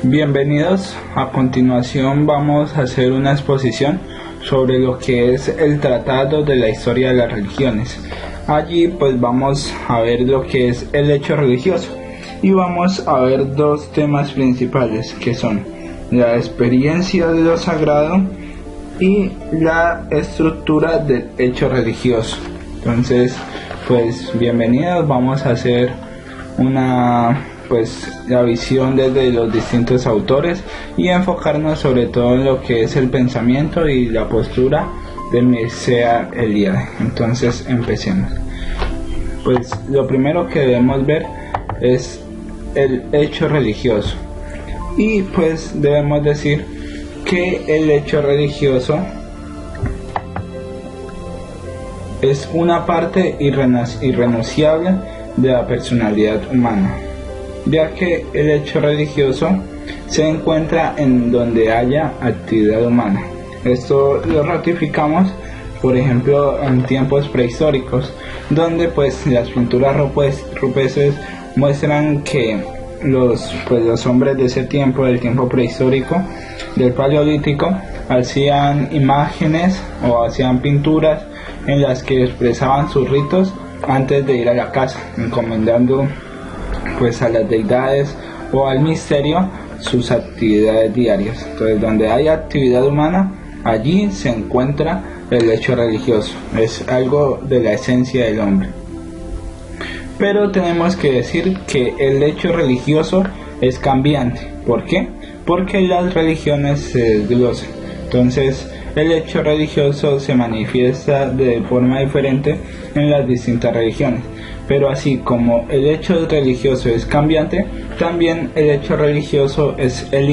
Bienvenidos, a continuación vamos a hacer una exposición sobre lo que es el Tratado de la Historia de las Religiones. Allí pues vamos a ver lo que es el hecho religioso y vamos a ver dos temas principales que son la experiencia de lo sagrado y la estructura del hecho religioso. Entonces pues bienvenidos, vamos a hacer la visión desde los distintos autores y enfocarnos sobre todo en lo que es el pensamiento y la postura de Mircea Eliade. Entonces empecemos. Pues lo primero que debemos ver es el hecho religioso y pues debemos decir que el hecho religioso es una parte irrenunciable de la personalidad humana, ya que el hecho religioso se encuentra en donde haya actividad humana. Esto lo ratificamos, por ejemplo, en tiempos prehistóricos, donde pues las pinturas rupestres muestran que los hombres de ese tiempo, del tiempo prehistórico, del paleolítico, hacían imágenes o hacían pinturas en las que expresaban sus ritos antes de ir a la casa, encomendando pues a las deidades o al misterio sus actividades diarias. Entonces, donde hay actividad humana, allí se encuentra el hecho religioso. Es algo de la esencia del hombre. Pero tenemos que decir que el hecho religioso es cambiante. ¿Por qué? Porque las religiones se desglosan. Entonces, el hecho religioso se manifiesta de forma diferente en las distintas religiones. Pero así como el hecho religioso es cambiante, también el hecho religioso es el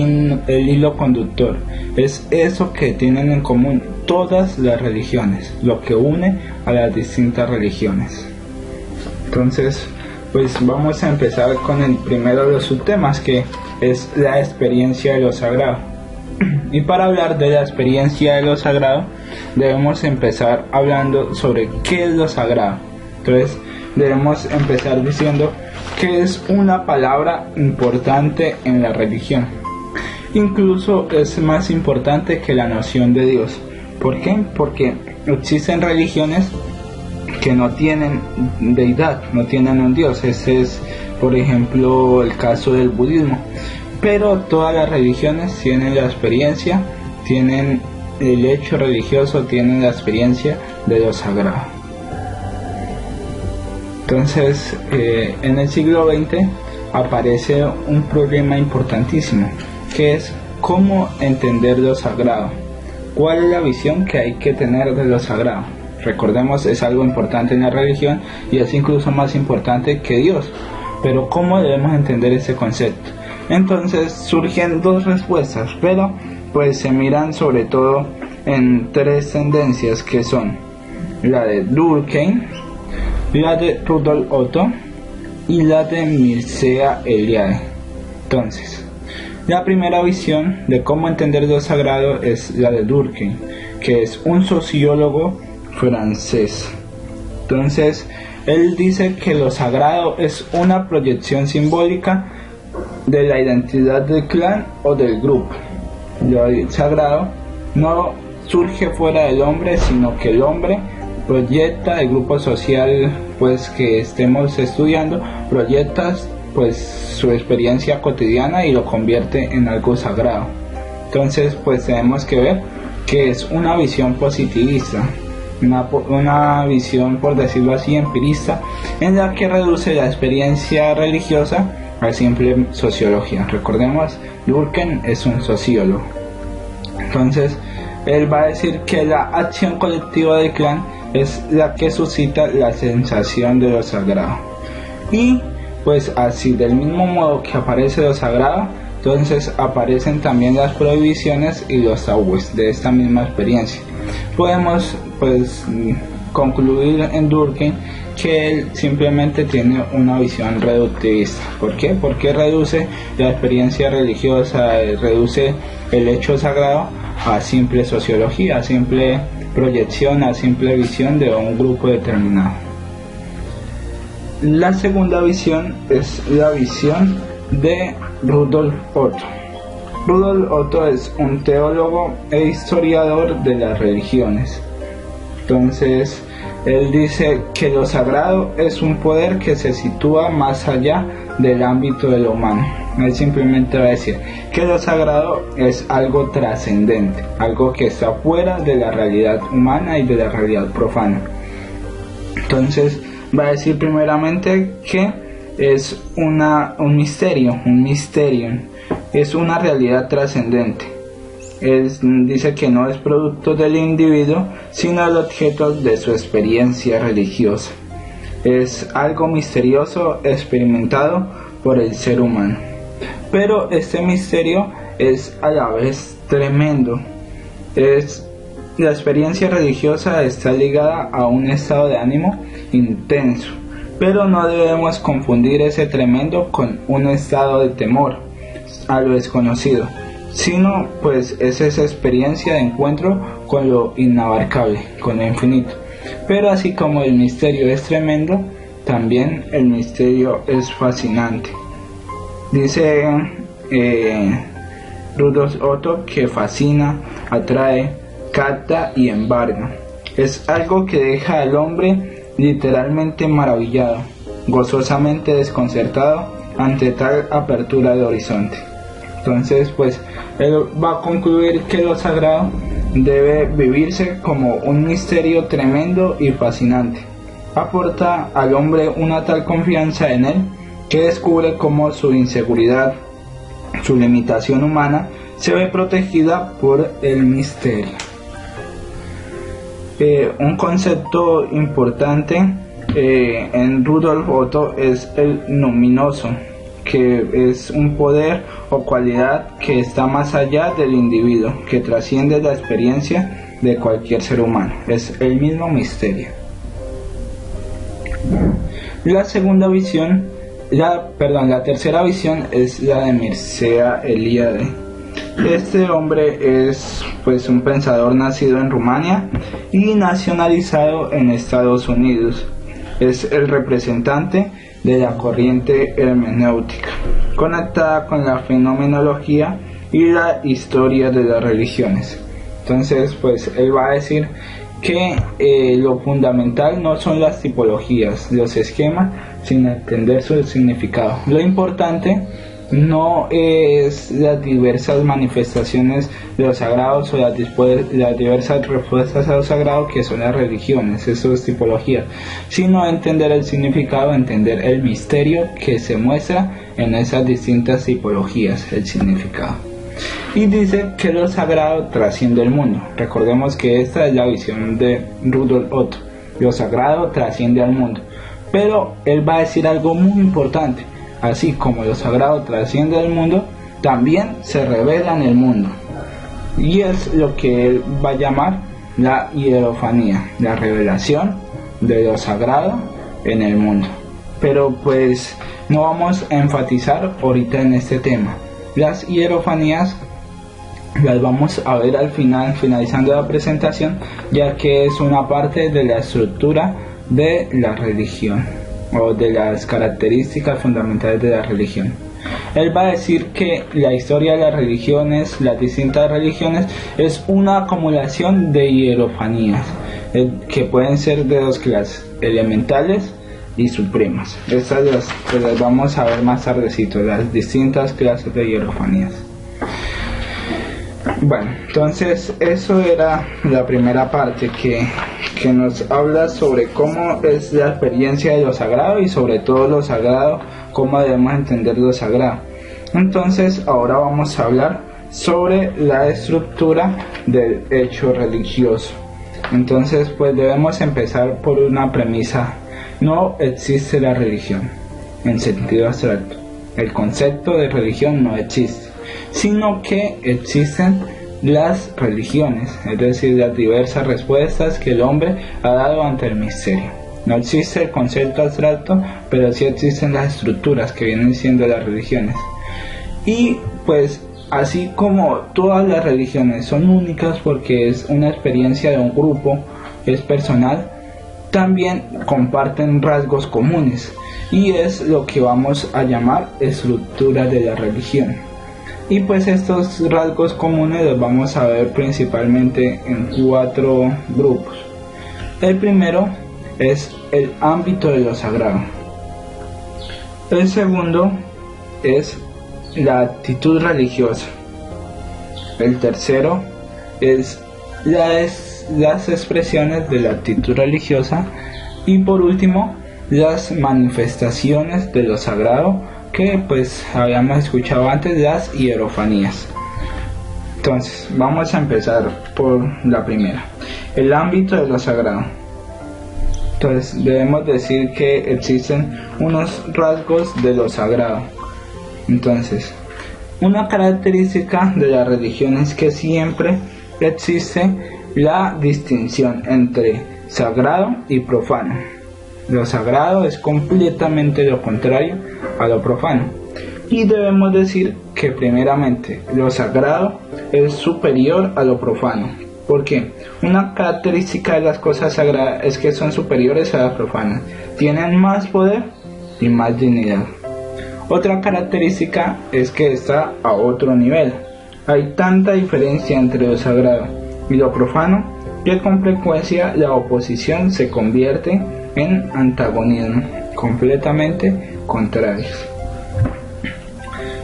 hilo conductor. Es eso que tienen en común todas las religiones, lo que une a las distintas religiones. Entonces, pues vamos a empezar con el primero de los subtemas, que es la experiencia de lo sagrado. Y para hablar de la experiencia de lo sagrado, debemos empezar hablando sobre qué es lo sagrado. Entonces, debemos empezar diciendo que es una palabra importante en la religión. Incluso es más importante que la noción de Dios. ¿Por qué? Porque existen religiones que no tienen deidad, no tienen un Dios. Ese es, por ejemplo, el caso del budismo. Pero todas las religiones tienen la experiencia, tienen el hecho religioso, tienen la experiencia de lo sagrado. Entonces, en el siglo XX aparece un problema importantísimo, que es cómo entender lo sagrado. ¿Cuál es la visión que hay que tener de lo sagrado? Recordemos, es algo importante en la religión y es incluso más importante que Dios. Pero ¿cómo debemos entender ese concepto? Entonces surgen dos respuestas, pero pues se miran sobre todo en tres tendencias, que son la de Durkheim, la de Rudolf Otto y la de Mircea Eliade. Entonces, la primera visión de cómo entender lo sagrado es la de Durkheim, que es un sociólogo francés. Entonces, él dice que lo sagrado es una proyección simbólica de la identidad del clan o del grupo. Lo sagrado no surge fuera del hombre, sino que el hombre proyecta, el grupo social pues que estemos estudiando proyecta pues su experiencia cotidiana y lo convierte en algo sagrado. Entonces pues tenemos que ver que es una visión positivista, una visión, por decirlo así, empirista, en la que reduce la experiencia religiosa a simple sociología. Recordemos, Durkheim es un sociólogo. Entonces él va a decir que la acción colectiva del clan es la que suscita la sensación de lo sagrado. Y pues así, del mismo modo que aparece lo sagrado, entonces aparecen también las prohibiciones y los tabúes de esta misma experiencia. Podemos pues concluir en Durkheim que él simplemente tiene una visión reductivista. ¿Por qué? Porque reduce la experiencia religiosa, reduce el hecho sagrado a simple sociología, a simple proyección, a simple visión de un grupo determinado. La segunda visión es la visión de Rudolf Otto. Rudolf Otto es un teólogo e historiador de las religiones. Entonces, él dice que lo sagrado es un poder que se sitúa más allá del ámbito de lo humano. Él simplemente va a decir que lo sagrado es algo trascendente, algo que está fuera de la realidad humana y de la realidad profana. Entonces, va a decir primeramente que es un misterio, es una realidad trascendente. Él dice que no es producto del individuo, sino el objeto de su experiencia religiosa. Es algo misterioso experimentado por el ser humano. Pero este misterio es a la vez tremendo. La experiencia religiosa está ligada a un estado de ánimo intenso, pero no debemos confundir ese tremendo con un estado de temor a lo desconocido, sino pues es esa experiencia de encuentro con lo inabarcable, con lo infinito. Pero así como el misterio es tremendo, también el misterio es fascinante. Dice Rudolf Otto que fascina, atrae, capta y embarga. Es algo que deja al hombre literalmente maravillado, gozosamente desconcertado ante tal apertura de horizonte. Entonces, pues, él va a concluir que lo sagrado debe vivirse como un misterio tremendo y fascinante. Aporta al hombre una tal confianza en él que descubre cómo su inseguridad, su limitación humana, se ve protegida por el misterio. Un concepto importante en Rudolf Otto es el luminoso, que es un poder o cualidad que está más allá del individuo, que trasciende la experiencia de cualquier ser humano. Es el mismo misterio. La tercera visión es la de Mircea Eliade. Este hombre es pues un pensador nacido en Rumania y nacionalizado en Estados Unidos. Es el representante de la corriente hermenéutica, conectada con la fenomenología y la historia de las religiones. Entonces, pues él va a decir que lo fundamental no son las tipologías, los esquemas, sino entender su significado. Lo importante no es las diversas manifestaciones de los sagrados o las diversas respuestas a los sagrados que son las religiones, eso es tipología, sino entender el significado, entender el misterio que se muestra en esas distintas tipologías, el significado. Y dice que lo sagrado trasciende el mundo. Recordemos que esta es la visión de Rudolf Otto, lo sagrado trasciende al mundo, pero él va a decir algo muy importante. Así como lo sagrado trasciende al mundo, también se revela en el mundo. Y es lo que él va a llamar la hierofanía, la revelación de lo sagrado en el mundo. Pero pues no vamos a enfatizar ahorita en este tema. Las hierofanías las vamos a ver al final, finalizando la presentación, ya que es una parte de la estructura de la religión, o de las características fundamentales de la religión. Él va a decir que la historia de las religiones, las distintas religiones, es una acumulación de hierofanías, que pueden ser de dos clases, elementales y supremas. Estas las vamos a ver más tardecito, las distintas clases de hierofanías. Bueno, entonces eso era la primera parte que nos habla sobre cómo es la experiencia de lo sagrado y sobre todo lo sagrado, cómo debemos entender lo sagrado. Entonces ahora vamos a hablar sobre la estructura del hecho religioso. Entonces pues debemos empezar por una premisa: no existe la religión en sentido abstracto. El concepto de religión no existe, sino que existen las religiones, es decir, las diversas respuestas que el hombre ha dado ante el misterio. No existe el concepto abstracto, pero sí existen las estructuras que vienen siendo las religiones. Y pues así como todas las religiones son únicas porque es una experiencia de un grupo, es personal, también comparten rasgos comunes, y es lo que vamos a llamar estructura de la religión. Y pues estos rasgos comunes los vamos a ver principalmente en 4 grupos. El primero es el ámbito de lo sagrado. El segundo es la actitud religiosa. El tercero es las expresiones de la actitud religiosa. Y por último, las manifestaciones de lo sagrado, que pues habíamos escuchado antes, las hierofanías. Entonces vamos a empezar por la primera, el ámbito de lo sagrado. Entonces debemos decir que existen unos rasgos de lo sagrado. Entonces, una característica de la religión es que siempre existe la distinción entre sagrado y profano. Lo sagrado es completamente lo contrario a lo profano. Y debemos decir que primeramente lo sagrado es superior a lo profano. ¿Por qué? Una característica de las cosas sagradas es que son superiores a las profanas. Tienen más poder y más dignidad. Otra característica es que está a otro nivel. Hay tanta diferencia entre lo sagrado y lo profano que con frecuencia la oposición se convierte en antagonismo, completamente contrarios.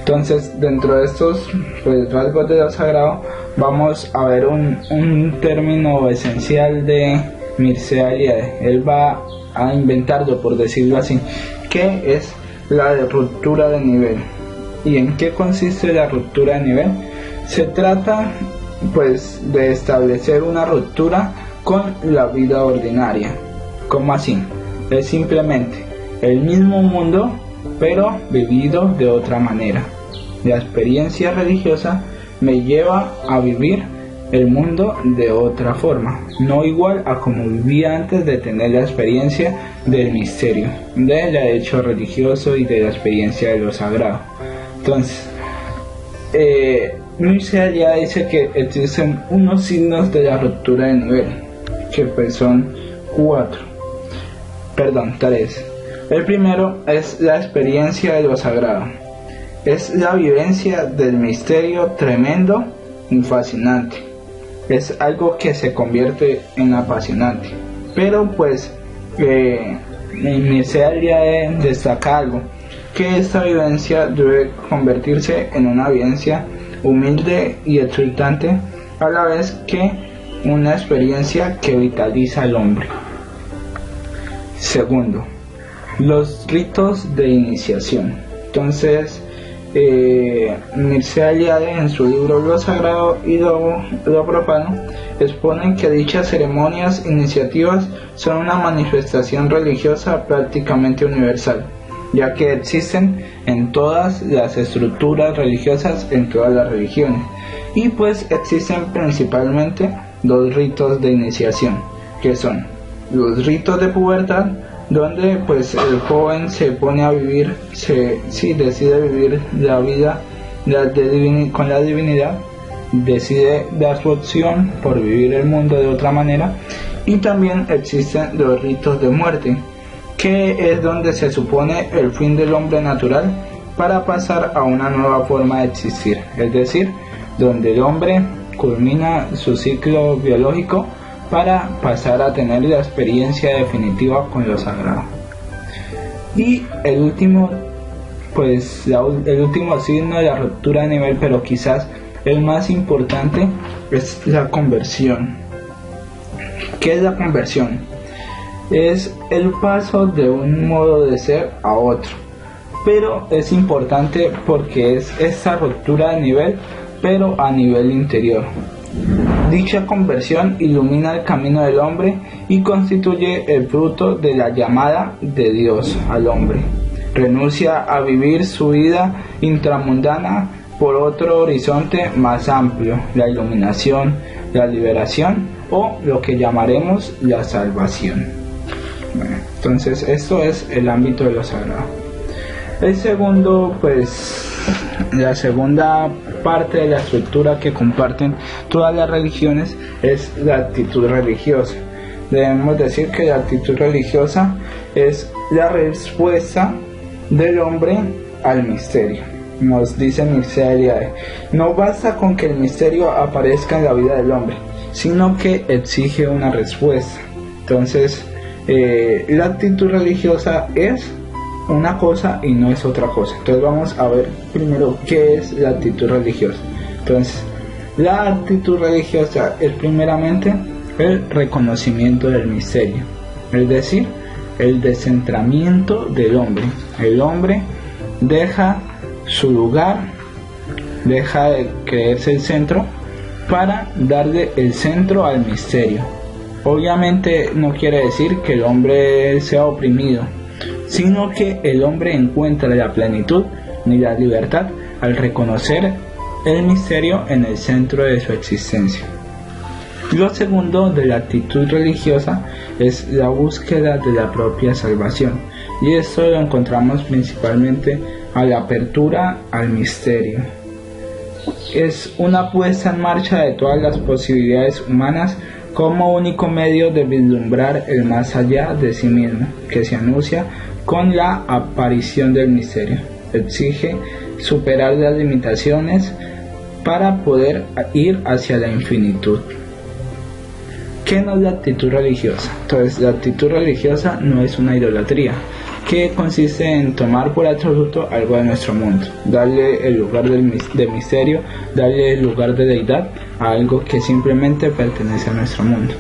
Entonces, dentro de estos rasgos de lo sagrado, vamos a ver un término esencial de Mircea Eliade. Él va a inventarlo, por decirlo así, que es la de ruptura de nivel. ¿Y en qué consiste la ruptura de nivel? Se trata pues de establecer una ruptura con la vida ordinaria. ¿Cómo así? Es simplemente el mismo mundo, pero vivido de otra manera. La experiencia religiosa me lleva a vivir el mundo de otra forma, no igual a como vivía antes de tener la experiencia del misterio, del hecho religioso y de la experiencia de lo sagrado. Entonces, Mircea ya dice que existen unos signos de la ruptura de nivel, que pues son 3. El primero es la experiencia de lo sagrado. Es la vivencia del misterio tremendo y fascinante. Es algo que se convierte en apasionante. Pero pues Mircea Eliade destaca algo, que esta vivencia debe convertirse en una vivencia humilde y exultante, a la vez que una experiencia que vitaliza al hombre. Segundo, los ritos de iniciación. Entonces, Mircea Eliade en su libro Lo Sagrado y lo Profano expone que dichas ceremonias iniciativas son una manifestación religiosa prácticamente universal, ya que existen en todas las estructuras religiosas, en todas las religiones, y pues existen principalmente 2 ritos de iniciación, que son los ritos de pubertad, donde pues el joven se pone a vivir, decide vivir la vida con la divinidad, decide dar su opción por vivir el mundo de otra manera. Y también existen los ritos de muerte, que es donde se supone el fin del hombre natural para pasar a una nueva forma de existir, es decir, donde el hombre culmina su ciclo biológico para pasar a tener la experiencia definitiva con lo sagrado. Y el último signo de la ruptura de nivel, pero quizás el más importante, es la conversión. ¿Qué es la conversión? Es el paso de un modo de ser a otro, pero es importante porque es esta ruptura de nivel, pero a nivel interior. Dicha conversión ilumina el camino del hombre y constituye el fruto de la llamada de Dios al hombre. Renuncia a vivir su vida intramundana por otro horizonte más amplio, la iluminación, la liberación o lo que llamaremos la salvación. Bueno, entonces esto es el ámbito de lo sagrado. El segundo, la segunda parte de la estructura que comparten todas las religiones es la actitud religiosa. Debemos decir que la actitud religiosa es la respuesta del hombre al misterio. nos dice Mircea Eliade, no basta con que el misterio aparezca en la vida del hombre, sino que exige una respuesta. Entonces, la actitud religiosa es una cosa y no es otra cosa. Entonces vamos a ver primero qué es la actitud religiosa. Entonces, la actitud religiosa es primeramente el reconocimiento del misterio, es decir, el descentramiento del hombre. El hombre deja su lugar, deja de creerse el centro para darle el centro al misterio. Obviamente no quiere decir que el hombre sea oprimido, sino que el hombre encuentra la plenitud y la libertad al reconocer el misterio en el centro de su existencia. Lo segundo de la actitud religiosa es la búsqueda de la propia salvación, y esto lo encontramos principalmente a la apertura al misterio. Es una puesta en marcha de todas las posibilidades humanas como único medio de vislumbrar el más allá de sí mismo, que se anuncia con la aparición del misterio. Exige superar las limitaciones para poder ir hacia la infinitud. ¿Qué no es la actitud religiosa? Entonces, la actitud religiosa no es una idolatría, que consiste en tomar por absoluto algo de nuestro mundo, darle el lugar de misterio, darle el lugar de deidad a algo que simplemente pertenece a nuestro mundo.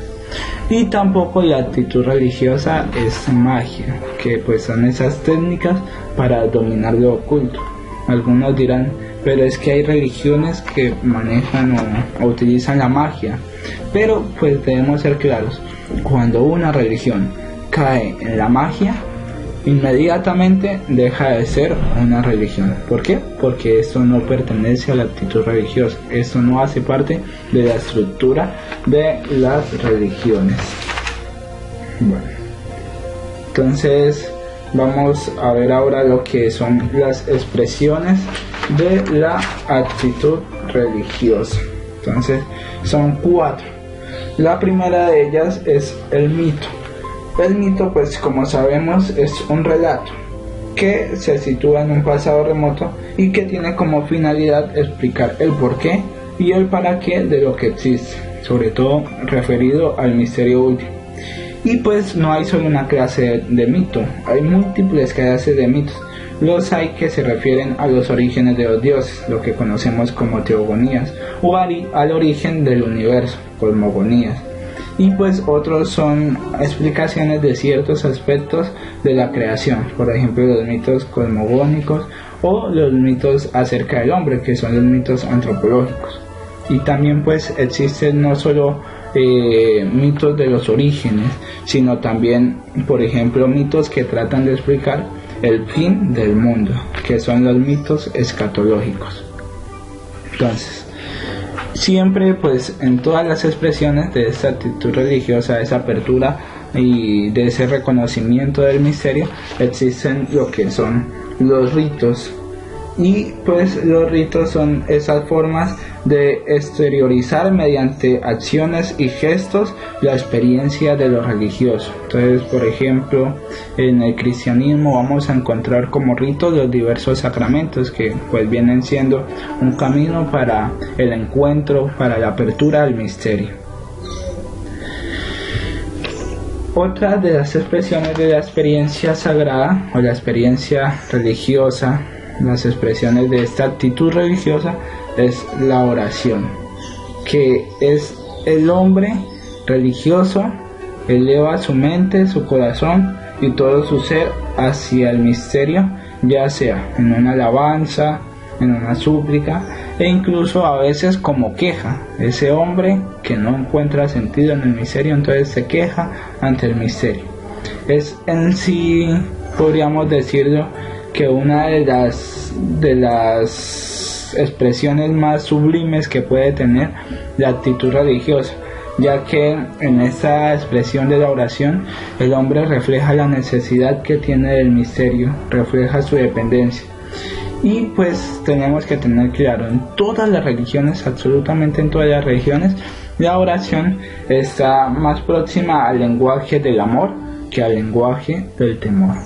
Y tampoco la actitud religiosa es magia, que pues son esas técnicas para dominar lo oculto. Algunos dirán, pero es que hay religiones que manejan o utilizan la magia. Pero pues debemos ser claros, cuando una religión cae en la magia, inmediatamente deja de ser una religión. ¿Por qué? Porque esto no pertenece a la actitud religiosa, esto no hace parte de la estructura de las religiones. Bueno, entonces vamos a ver ahora lo que son las expresiones de la actitud religiosa. Entonces son 4. La primera de ellas es el mito. El mito, pues como sabemos, es un relato que se sitúa en un pasado remoto y que tiene como finalidad explicar el porqué y el para qué de lo que existe, sobre todo referido al misterio último. Y pues no hay solo una clase de mito, hay múltiples clases de mitos. Los hay que se refieren a los orígenes de los dioses, lo que conocemos como teogonías, o al origen del universo, cosmogonías. Y pues otros son explicaciones de ciertos aspectos de la creación, por ejemplo los mitos cosmogónicos o los mitos acerca del hombre, que son los mitos antropológicos. Y también pues existen no solo mitos de los orígenes, sino también, por ejemplo, mitos que tratan de explicar el fin del mundo, que son los mitos escatológicos. Entonces, siempre pues en todas las expresiones de esta actitud religiosa, de esa apertura y de ese reconocimiento del misterio, existen lo que son los ritos. Y pues los ritos son esas formas de exteriorizar mediante acciones y gestos la experiencia de lo religioso. Entonces, por ejemplo, en el cristianismo vamos a encontrar como ritos los diversos sacramentos, que pues vienen siendo un camino para el encuentro, para la apertura al misterio. Otra de las expresiones de la experiencia sagrada o la experiencia religiosa, las expresiones de esta actitud religiosa, es la oración, que es el hombre religioso eleva su mente, su corazón y todo su ser hacia el misterio, ya sea en una alabanza, en una súplica e incluso a veces como queja. Ese hombre que no encuentra sentido en el misterio, entonces se queja ante el misterio. Es en sí, podríamos decirlo, que una de las expresiones más sublimes que puede tener la actitud religiosa, ya que en esta expresión de la oración el hombre refleja la necesidad que tiene del misterio, refleja su dependencia. Y pues tenemos que tener claro, en todas las religiones, absolutamente en todas las religiones, la oración está más próxima al lenguaje del amor que al lenguaje del temor.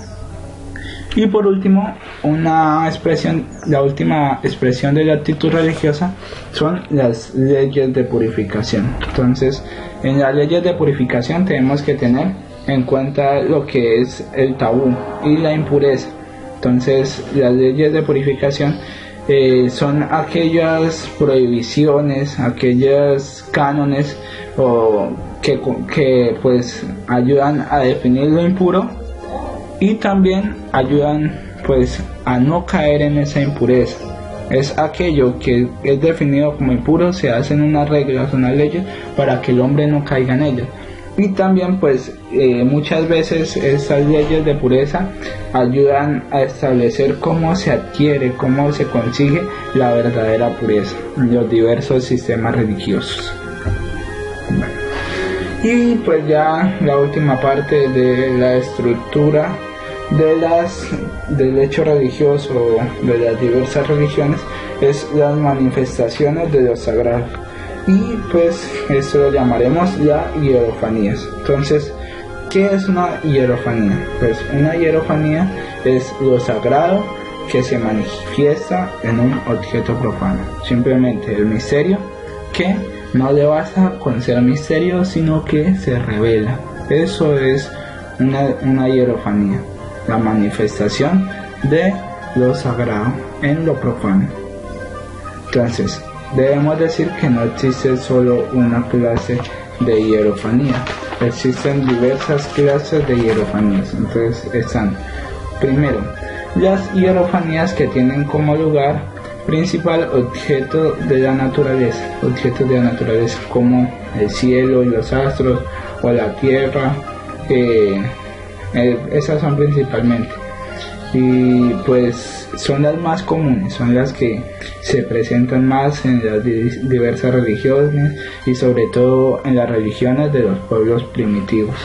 Y por último, la última expresión de la actitud religiosa son las leyes de purificación. Entonces, en las leyes de purificación tenemos que tener en cuenta lo que es el tabú y la impureza. Entonces, las leyes de purificación son aquellas prohibiciones, aquellos cánones que pues ayudan a definir lo impuro y también ayudan pues a no caer en esa impureza. Es aquello que es definido como impuro, se hacen unas reglas, unas leyes para que el hombre no caiga en ellas. Y también pues muchas veces esas leyes de pureza ayudan a establecer cómo se adquiere, cómo se consigue la verdadera pureza en los diversos sistemas religiosos. Bueno. Y pues ya la última parte de la estructura del hecho religioso de las diversas religiones es las manifestaciones de lo sagrado, y pues esto lo llamaremos la hierofanías. Entonces, ¿qué es una hierofanía? Pues una hierofanía es lo sagrado que se manifiesta en un objeto profano, simplemente el misterio que no le basta con ser misterio, sino que se revela. Eso es una hierofanía, la manifestación de lo sagrado en lo profano. Entonces, debemos decir que no existe solo una clase de hierofanía, existen diversas clases de hierofanías. Entonces están, primero, las hierofanías que tienen como lugar principal objetos de la naturaleza como el cielo y los astros o la tierra. Esas son principalmente, y pues son las más comunes, son las que se presentan más en las diversas religiones y sobre todo en las religiones de los pueblos primitivos.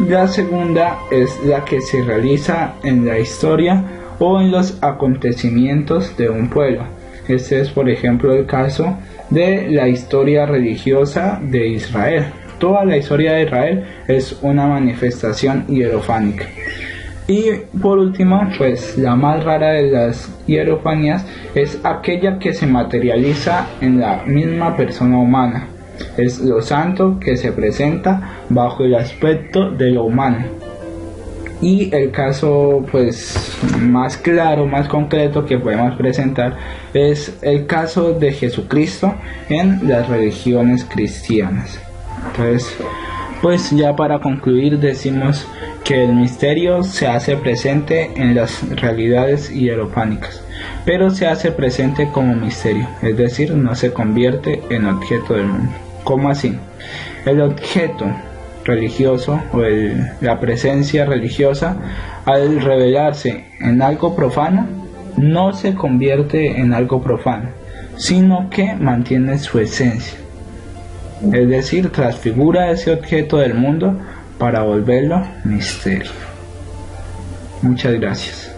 La segunda es la que se realiza en la historia o en los acontecimientos de un pueblo. Este es, por ejemplo, el caso de la historia religiosa de Israel. Toda la historia de Israel es una manifestación hierofánica. Y por último, pues la más rara de las hierofanías es aquella que se materializa en la misma persona humana. Es lo santo que se presenta bajo el aspecto de lo humano. Y el caso pues más claro, más concreto que podemos presentar es el caso de Jesucristo en las religiones cristianas. Entonces, pues ya para concluir decimos que el misterio se hace presente en las realidades hierofánicas, pero se hace presente como misterio, es decir, no se convierte en objeto del mundo. ¿Cómo así? El objeto religioso o la presencia religiosa, al revelarse en algo profano, no se convierte en algo profano, sino que mantiene su esencia. Es decir, transfigura ese objeto del mundo para volverlo misterio. Muchas gracias.